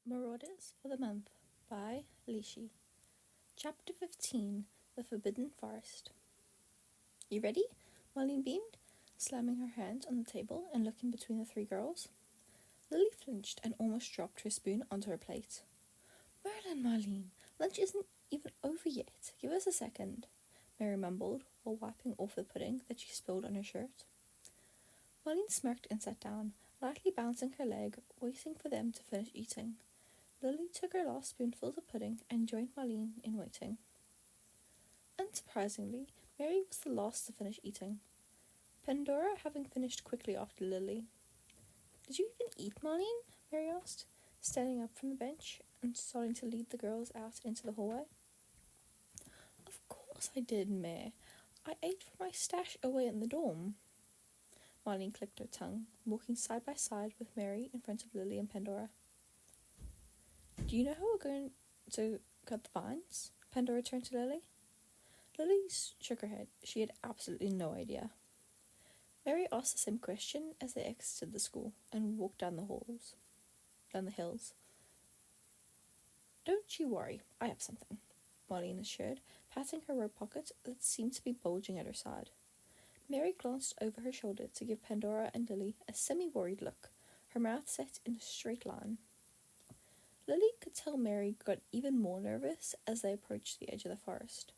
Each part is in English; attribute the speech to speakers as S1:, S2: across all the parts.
S1: Marauders for the Month by Lishiee. Chapter 15, The Forbidden Forest. You ready? Marlene beamed, slamming her hand on the table and looking between the three girls. Lily flinched and almost dropped her spoon onto her plate. Marlene, lunch isn't even over yet. Give us a second, Mary mumbled while wiping off the pudding that she spilled on her shirt. Marlene smirked and sat down, lightly bouncing her leg, waiting for them to finish eating. Lily took her last spoonfuls of pudding and joined Marlene in waiting. Unsurprisingly, Mary was the last to finish eating, Pandora having finished quickly after Lily. "Did you even eat, Marlene?" Mary asked, standing up from the bench and starting to lead the girls out into the hallway. "Of course I did, Mare. I ate from my stash away in the dorm." Marlene clicked her tongue, walking side by side with Mary in front of Lily and Pandora. "Do you know how we're going to cut the vines?" Pandora turned to Lily. Lily shook her head. She had absolutely no idea. Mary asked the same question as they exited the school and walked down the hills. "Don't you worry, I have something," Marlene assured, patting her robe pocket that seemed to be bulging at her side. Mary glanced over her shoulder to give Pandora and Lily a semi-worried look, her mouth set in a straight line. Lily could tell Mary got even more nervous as they approached the edge of the forest.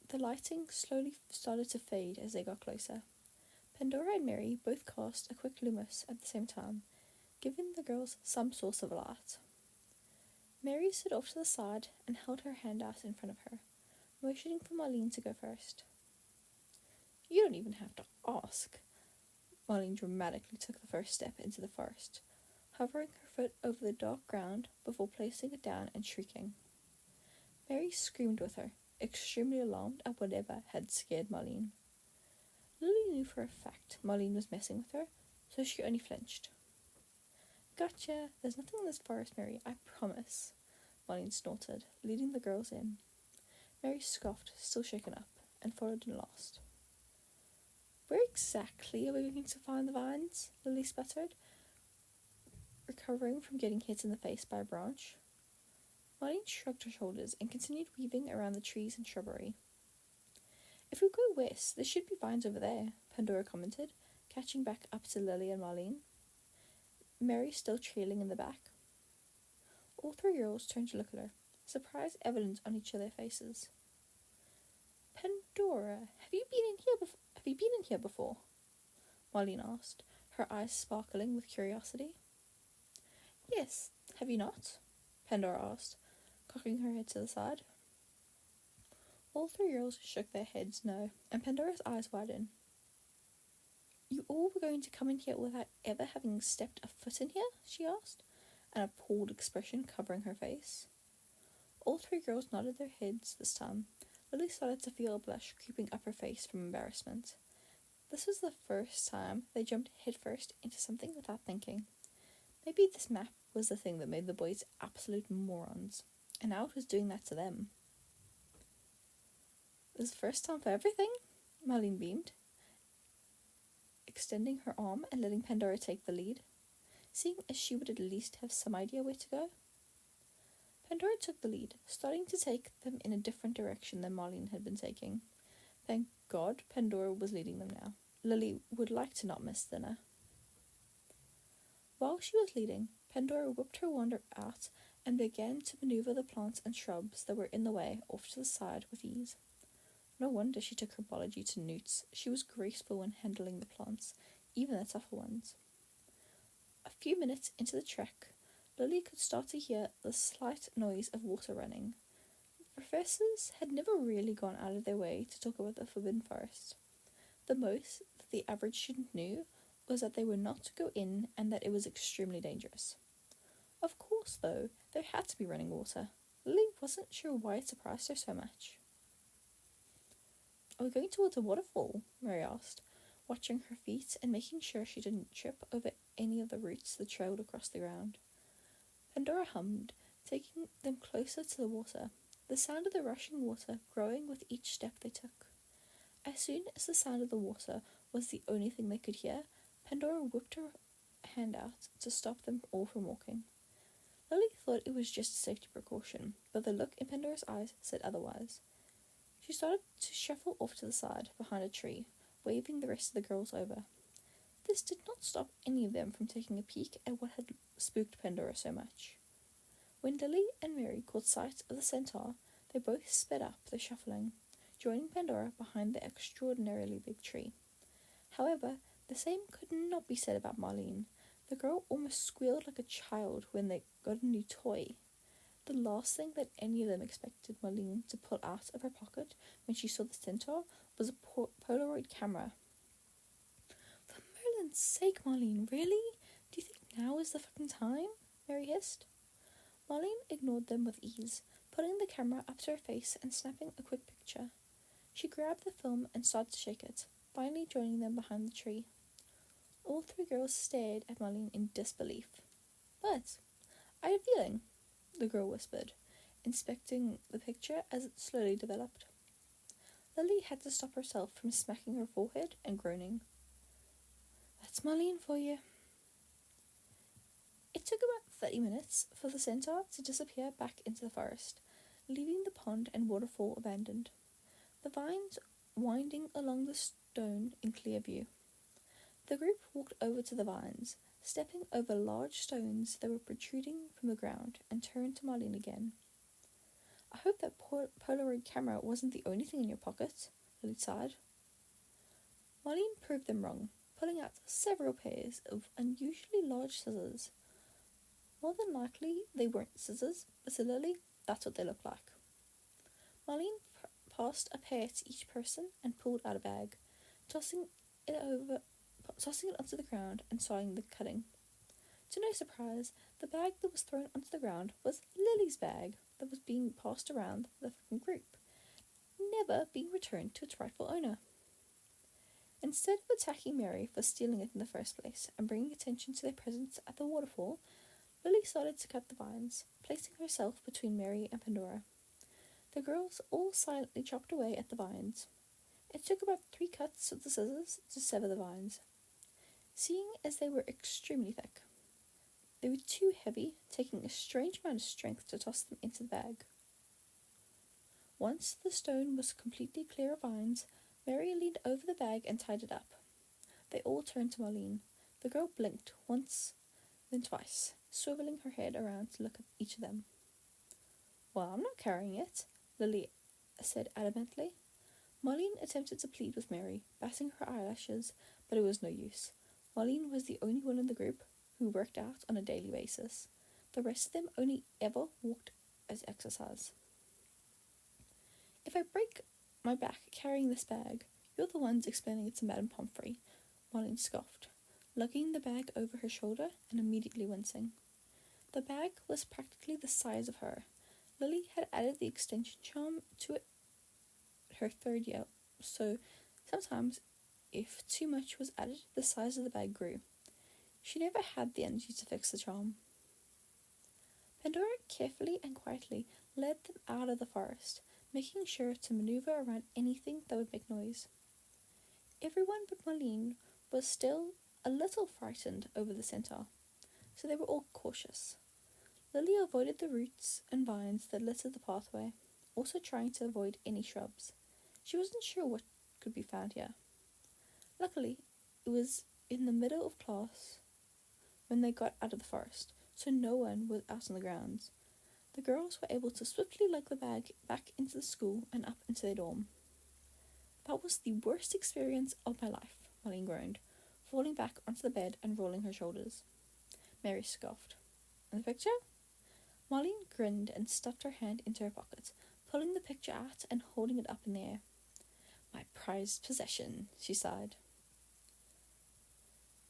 S1: The lighting slowly started to fade as they got closer. Pandora and Mary both cast a quick lumos at the same time, giving the girls some source of light. Mary stood off to the side and held her hand out in front of her, motioning for Marlene to go first. "You don't even have to ask." Marlene dramatically took the first step into the forest, hovering her foot over the dark ground before placing it down and shrieking. Mary screamed with her, extremely alarmed at whatever had scared Marlene. Lily knew for a fact Marlene was messing with her, so she only flinched. "Gotcha, there's nothing in this forest, Mary, I promise," Marlene snorted, leading the girls in. Mary scoffed, still shaken up, and followed in last. "Where exactly are we going to find the vines?" Lily sputtered, recovering from getting hit in the face by a branch. Marlene shrugged her shoulders and continued weaving around the trees and shrubbery. "If we go west, there should be vines over there," Pandora commented, catching back up to Lily and Marlene, Mary still trailing in the back. All three girls turned to look at her, surprise evident on each of their faces. "Pandora, have you been in here before?" Marlene asked, her eyes sparkling with curiosity. "Yes, have you not?" Pandora asked, cocking her head to the side. All three girls shook their heads no, and Pandora's eyes widened. "You all were going to come in here without ever having stepped a foot in here?" she asked, an appalled expression covering her face. All three girls nodded their heads this time. Lily started to feel a blush creeping up her face from embarrassment. This was the first time they jumped headfirst into something without thinking. Maybe this map was the thing that made the boys absolute morons, and now it was doing that to them. "This is the first time for everything," Marlene beamed, extending her arm and letting Pandora take the lead, seeing as she would at least have some idea where to go. Pandora took the lead, starting to take them in a different direction than Marlene had been taking. Thank God Pandora was leading them now. Lily would like to not miss dinner. While she was leading, Pandora whipped her wand out and began to maneuver the plants and shrubs that were in the way off to the side with ease. No wonder she took herbology to newts. She was graceful when handling the plants, even the tougher ones. A few minutes into the trek, Lily could start to hear the slight noise of water running. The professors had never really gone out of their way to talk about the Forbidden Forest. The most that the average student knew was that they were not to go in and that it was extremely dangerous. Of course, though, there had to be running water. Lily wasn't sure why it surprised her so much. "Are we going towards a waterfall?" Mary asked, watching her feet and making sure she didn't trip over any of the roots that trailed across the ground. Pandora hummed, taking them closer to the water, the sound of the rushing water growing with each step they took. As soon as the sound of the water was the only thing they could hear, Pandora whipped her hand out to stop them all from walking. Lily thought it was just a safety precaution, but the look in Pandora's eyes said otherwise. She started to shuffle off to the side, behind a tree, waving the rest of the girls over. This did not stop any of them from taking a peek at what had spooked Pandora so much. When Lily and Mary caught sight of the centaur, they both sped up their shuffling, joining Pandora behind the extraordinarily big tree. However, the same could not be said about Marlene. The girl almost squealed like a child when they got a new toy. The last thing that any of them expected Marlene to pull out of her pocket when she saw the centaur was a Polaroid camera. For Merlin's sake, Marlene, really? Do you think now is the fucking time? Mary hissed. Marlene ignored them with ease, putting the camera up to her face and snapping a quick picture. She grabbed the film and started to shake it, finally joining them behind the tree. All three girls stared at Marlene in disbelief. But I had a feeling, the girl whispered, inspecting the picture as it slowly developed. Lily had to stop herself from smacking her forehead and groaning. That's Marlene for you. It took about 30 minutes for the centaur to disappear back into the forest, leaving the pond and waterfall abandoned, the vines winding along the stone in clear view. The group walked over to the vines, stepping over large stones that were protruding from the ground, and turned to Marlene again. I hope that Polaroid camera wasn't the only thing in your pocket, Lily sighed. Marlene proved them wrong, pulling out several pairs of unusually large scissors. More than likely, they weren't scissors, but to Lily, that's what they looked like. Marlene passed a pair to each person and pulled out a bag, tossing it onto the ground and sawing the cutting. To no surprise, the bag that was thrown onto the ground was Lily's bag that was being passed around the fucking group, never being returned to its rightful owner. Instead of attacking Mary for stealing it in the first place and bringing attention to their presence at the waterfall, Lily started to cut the vines, placing herself between Mary and Pandora. The girls all silently chopped away at the vines. It took about 3 cuts with the scissors to sever the vines, seeing as they were extremely thick. They were too heavy, taking a strange amount of strength to toss them into the bag. Once the stone was completely clear of vines, Mary leaned over the bag and tied it up. They all turned to Marlene. The girl blinked once, then twice, swiveling her head around to look at each of them. Well, I'm not carrying it, Lily said adamantly. Marlene attempted to plead with Mary, batting her eyelashes, but it was no use. Marlene was the only one in the group who worked out on a daily basis. The rest of them only ever walked as exercise. If I break my back carrying this bag, you're the ones explaining it to Madame Pomfrey, Marlene scoffed, lugging the bag over her shoulder and immediately wincing. The bag was practically the size of her. Lily had added the extension charm to it her 3rd year, so sometimes if too much was added, the size of the bag grew. She never had the energy to fix the charm. Pandora carefully and quietly led them out of the forest, making sure to maneuver around anything that would make noise. Everyone but Marlene was still a little frightened over the centaur, so they were all cautious. Lily avoided the roots and vines that littered the pathway, also trying to avoid any shrubs. She wasn't sure what could be found here. Luckily, it was in the middle of class when they got out of the forest, so no one was out on the grounds. The girls were able to swiftly lug the bag back into the school and up into their dorm. That was the worst experience of my life, Marlene groaned, falling back onto the bed and rolling her shoulders. Mary scoffed. And the picture? Marlene grinned and stuffed her hand into her pocket, pulling the picture out and holding it up in the air. My prized possession, she sighed.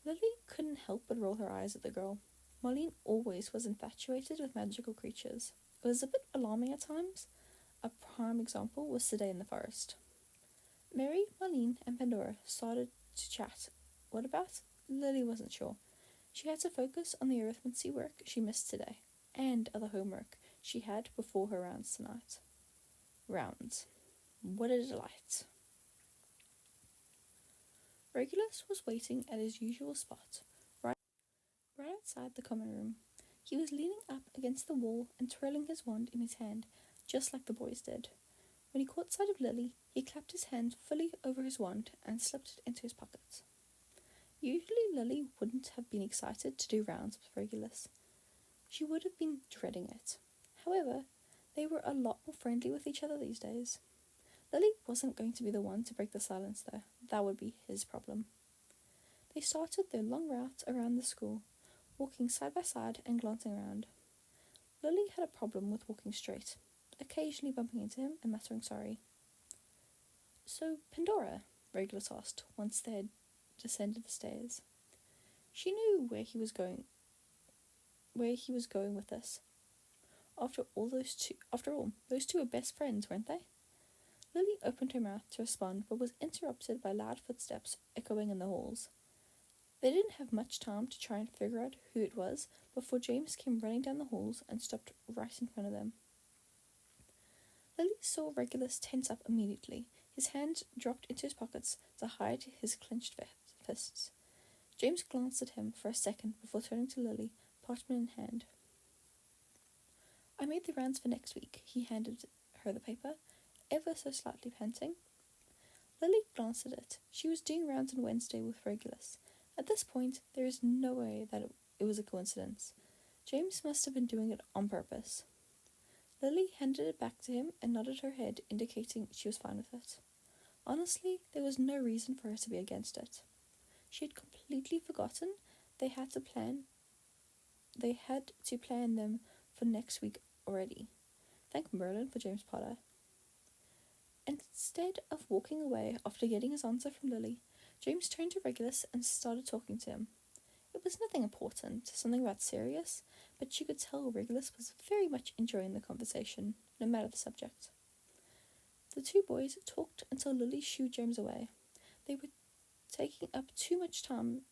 S1: Lily couldn't help but roll her eyes at the girl. Marlene always was infatuated with magical creatures. It was a bit alarming at times. A prime example was today in the forest. Mary, Marlene, and Pandora started to chat. What about? Lily wasn't sure. She had to focus on the arithmetic work she missed today, and other homework she had before her rounds tonight. Rounds. What a delight. Regulus was waiting at his usual spot, right outside the common room. He was leaning up against the wall and twirling his wand in his hand, just like the boys did. When he caught sight of Lily, he clapped his hand fully over his wand and slipped it into his pocket. Usually Lily wouldn't have been excited to do rounds with Regulus. She would have been dreading it. However, they were a lot more friendly with each other these days. Lily wasn't going to be the one to break the silence, though. That would be his problem. They started their long route around the school, walking side by side and glancing around. Lily had a problem with walking straight, occasionally bumping into him and muttering sorry. "So, Pandora?" Regulus asked, once they had descended the stairs. She knew where he was going with this. After all, those two were best friends, weren't they? Lily opened her mouth to respond, but was interrupted by loud footsteps echoing in the halls. They didn't have much time to try and figure out who it was before James came running down the halls and stopped right in front of them. Lily saw Regulus tense up immediately. His hands dropped into his pockets to hide his clenched fists. James glanced at him for a second before turning to Lily, parchment in hand. "I made the rounds for next week," he handed her the paper, ever so slightly panting. Lily glanced at it. She was doing rounds on Wednesday with Regulus. At this point, there is no way that it was a coincidence. James must have been doing it on purpose. Lily handed it back to him and nodded her head, indicating she was fine with it. Honestly, there was no reason for her to be against it. She had completely forgotten they had to plan them for next week already. Thank Merlin for James Potter. Instead of walking away after getting his answer from Lily, James turned to Regulus and started talking to him. It was nothing important, something about Sirius, but she could tell Regulus was very much enjoying the conversation, no matter the subject. The two boys talked until Lily shooed James away. They were taking up too much time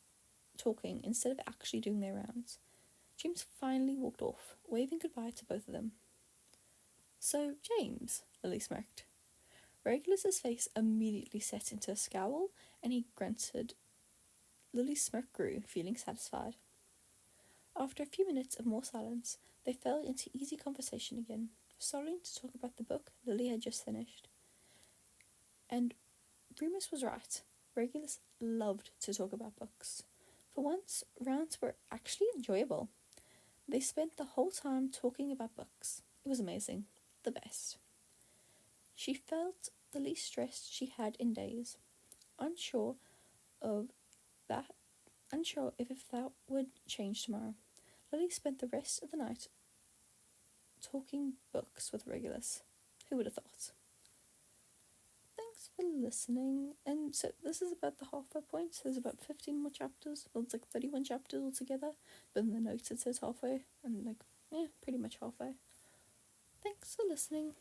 S1: talking instead of actually doing their rounds. James finally walked off, waving goodbye to both of them. "So, James," Lily smirked. Regulus's face immediately set into a scowl, and he grunted. Lily's smirk grew, feeling satisfied. After a few minutes of more silence, they fell into easy conversation again, starting to talk about the book Lily had just finished. And Remus was right. Regulus loved to talk about books. For once, rounds were actually enjoyable. They spent the whole time talking about books. It was amazing. The best. She felt the least stressed she had in days, unsure if that would change tomorrow. Lily spent the rest of the night talking books with Regulus. Who would have thought? Thanks for listening. And so this is about the halfway point. There's about 15 more chapters. Well, it's like 31 chapters altogether. But in the notes it says halfway. And pretty much halfway. Thanks for listening.